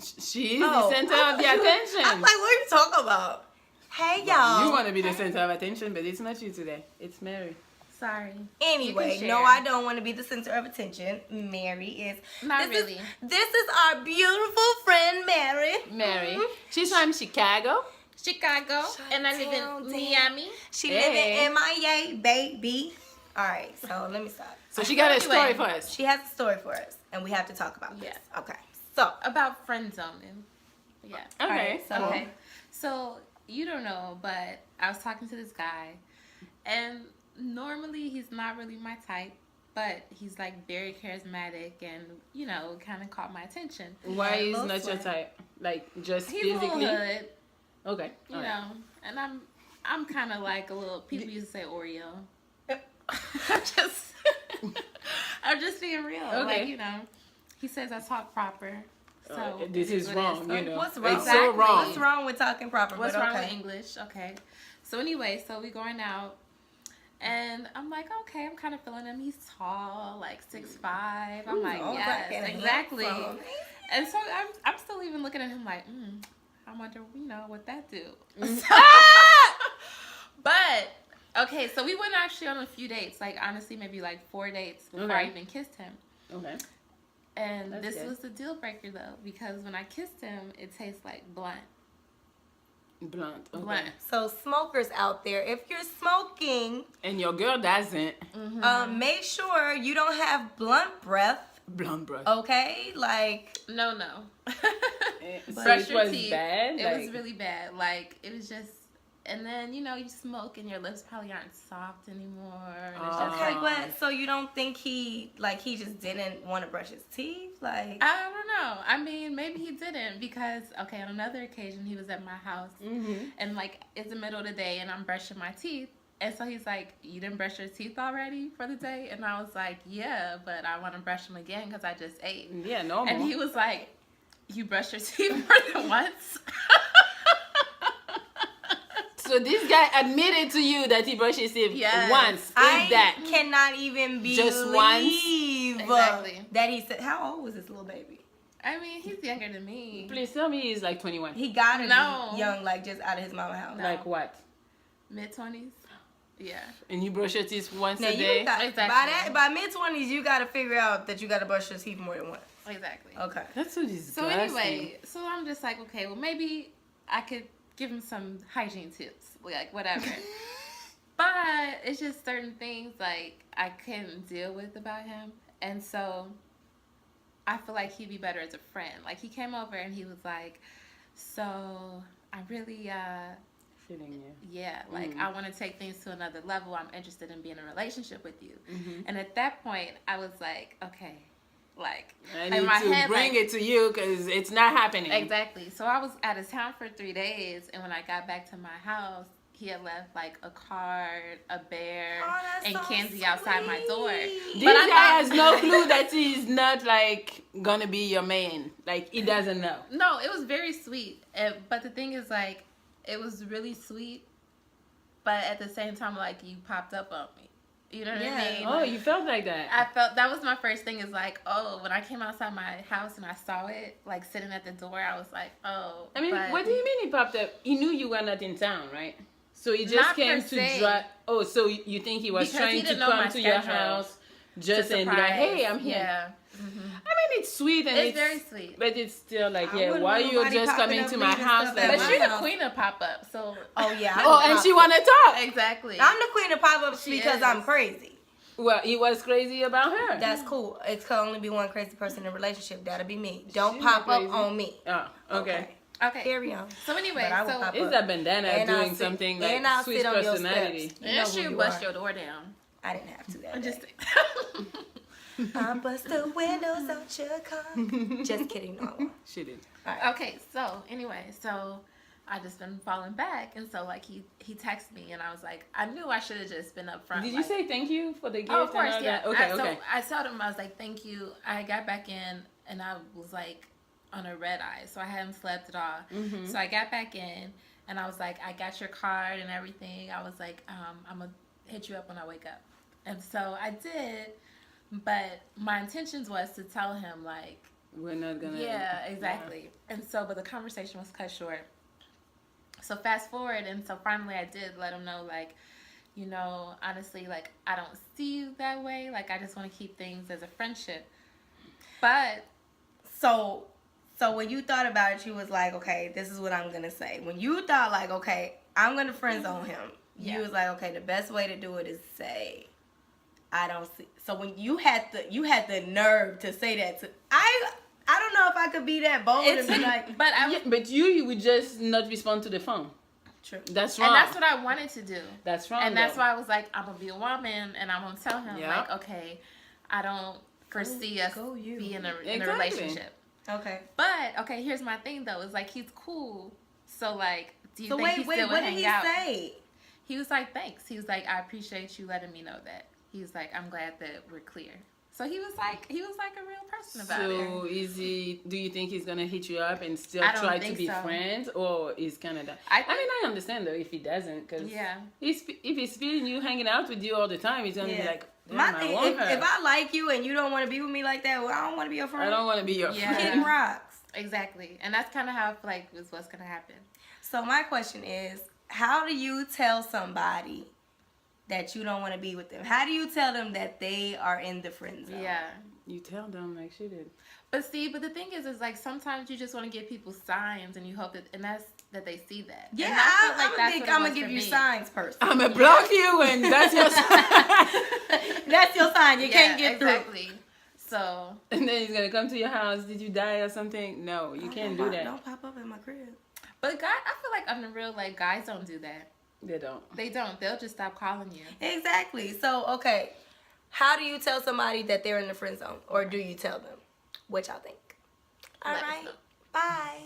She's the center of the attention. I'm like, what are you talking about? Hey, y'all. You want to be the center of attention, but it's not you today. It's Mary. Sorry. Anyway, no, I don't want to be the center of attention. Mary is. Not really. This is our beautiful friend, Mary. Mary. She's from Chicago. And I live in Miami. She live in MIA, baby. All right, so let me stop. So she got a story for us. She has a story for us, and we have to talk about this. Okay. So about friend zoning. Yeah. Okay. Okay. So you don't know, but I was talking to this guy, and normally he's not really my type, but he's like very charismatic and kind of caught my attention. Why is not your type? Like just he's physically? A little hood, okay. You know, and I'm kind of like a little. People used to say Oreo. I'm just being real. Okay. Like he says I talk proper. So this is wrong. What's wrong? It's so wrong. What's wrong with talking proper? What's wrong with English? Okay. So anyway, we going out, and I'm like, okay, I'm kind of feeling him. He's tall, like 6'5". I'm like, yes, exactly. And so I'm still even looking at him like, I wonder, what that do. But okay, so we went actually on a few dates. Like honestly, maybe like 4 dates before I even kissed him. Okay. And this was the deal breaker though, because when I kissed him, it tastes like blunt. Blunt. Okay. Blunt. So smokers out there, if you're smoking and your girl doesn't, make sure you don't have blunt breath. Blunt breath. Okay, like no. So it was teeth. bad. It was really bad. Like it was just. And then, you smoke and your lips probably aren't soft anymore. And it's just okay, but so you don't think he just didn't want to brush his teeth? Like I don't know. I mean, maybe he didn't because, okay, on another occasion, he was at my house. And, like, it's the middle of the day and I'm brushing my teeth. And so he's like, you didn't brush your teeth already for the day? And I was like, yeah, but I want to brush them again because I just ate. Yeah, normal. And he was like, you brush your teeth more than once? So this guy admitted to you that he brushed his teeth once. I cannot even believe just once. Exactly. That he said. How old was this little baby? I mean, he's younger than me. Please tell me he's like 21. He gotta be young, like just out of his mama's house. Like what? Mid-20s. Yeah. And you brush your teeth once now a day? Exactly. By mid-20s, you gotta figure out that you gotta brush your teeth more than once. Exactly. Okay. That's so disgusting. So anyway, I'm just like, okay, well maybe I could give him some hygiene tips, like whatever. But it's just certain things like I couldn't deal with about him, and so I feel like he'd be better as a friend. Like he came over and he was like, so I really feeling you. Yeah, like I want to take things to another level. I'm interested in being in a relationship with you. And at that point I was like, okay, like I need to bring it to you because it's not happening. Exactly. So I was out of town for 3 days, and when I got back to my house, he had left like a card, a bear, and candy outside my door. This guy has no clue that he's not like gonna be your man. Like he doesn't know. No, it was very sweet, but the thing is, like, it was really sweet, but at the same time, like, you popped up on me. You know what I mean? Oh, you felt like that. I felt that was my first thing. Is like, oh, when I came outside my house and I saw it, like sitting at the door, I was like, oh. I mean, what do you mean he popped up? He knew you were not in town, right? So he just came to drive. Oh, so you think he was trying to come to your house just and be like, hey, I'm here. Yeah. I mean, it's sweet and it's very sweet, but it's still like, why are you just coming to my house? But she's the queen of pop up, so and she want to talk. Exactly. I'm the queen of pop ups because I'm crazy. Well, he was crazy about her. That's cool. It could only be one crazy person in a relationship. That'll be me. Don't pop up on me. Oh, okay. Carry on. So anyway, is that bandana doing something like Sweet personality? And she'll bust your door down. I didn't have to that. I'm just I bust the windows out your car. Just kidding, no, I won't. She did. Right. Okay, so anyway, I just been falling back, and so like he texted me, and I was like, I knew I should have just been upfront. Did you say thank you for the gift? Oh, of course, and all yeah. that? Okay, So I told him, I was like, thank you. I got back in, and I was like on a red eye, so I hadn't slept at all. So I got back in, and I was like, I got your card and everything. I was like, I'm gonna hit you up when I wake up, and so I did. But my intentions was to tell him like, we're not gonna. Yeah, exactly. Yeah. And so, but the conversation was cut short. So fast forward, and so finally I did let him know, like, you know, honestly, like, I don't see you that way. Like, I just want to keep things as a friendship. But so when you thought about it, you was like, okay, this is what I'm gonna say. When you thought like, okay, I'm gonna friend zone him, you was like, okay, the best way to do it is say, I don't see. So when you had the nerve to say that to I don't know if I could be that bold and be like, but you would just not respond to the phone. True. That's wrong. And that's what I wanted to do. That's wrong. And that's why I was like, I'm gonna be a woman, and I'm gonna tell him like, okay, I don't foresee us being in a relationship. Okay. But okay, here's my thing though. Is like he's cool. So like, do you think wait, he still would hang out? What did he say? He was like, thanks. He was like, I appreciate you letting me know that. He was like, I'm glad that we're clear. So he was like a real person about it. So do you think he's gonna hit you up and still try to be friends, or is kind of that? I mean, I understand though if he doesn't, because if he's feeling you hanging out with you all the time, he's gonna be like, my thing, if I like you and you don't want to be with me like that, well, I don't want to be your friend. I don't want to be your friend. Kid rocks. Exactly, and that's kind of how I feel like is what's gonna happen. So my question is, how do you tell somebody that you don't want to be with them? How do you tell them that they are in the friend zone? Yeah. You tell them like she did. But the thing is like sometimes you just want to give people signs and you hope that they see that. Yeah, I'm going to give you signs person. I'm going to block you and that's your sign. That's your sign. You can't get exactly. through. So. And then he's going to come to your house. Did you die or something? No, you can't do that. Don't pop up in my crib. But I feel like on the real, like guys don't do that. They don't. They don't. They'll just stop calling you. Exactly. So, okay. How do you tell somebody that they're in the friend zone? Or do you tell them? What y'all think? All right. Bye.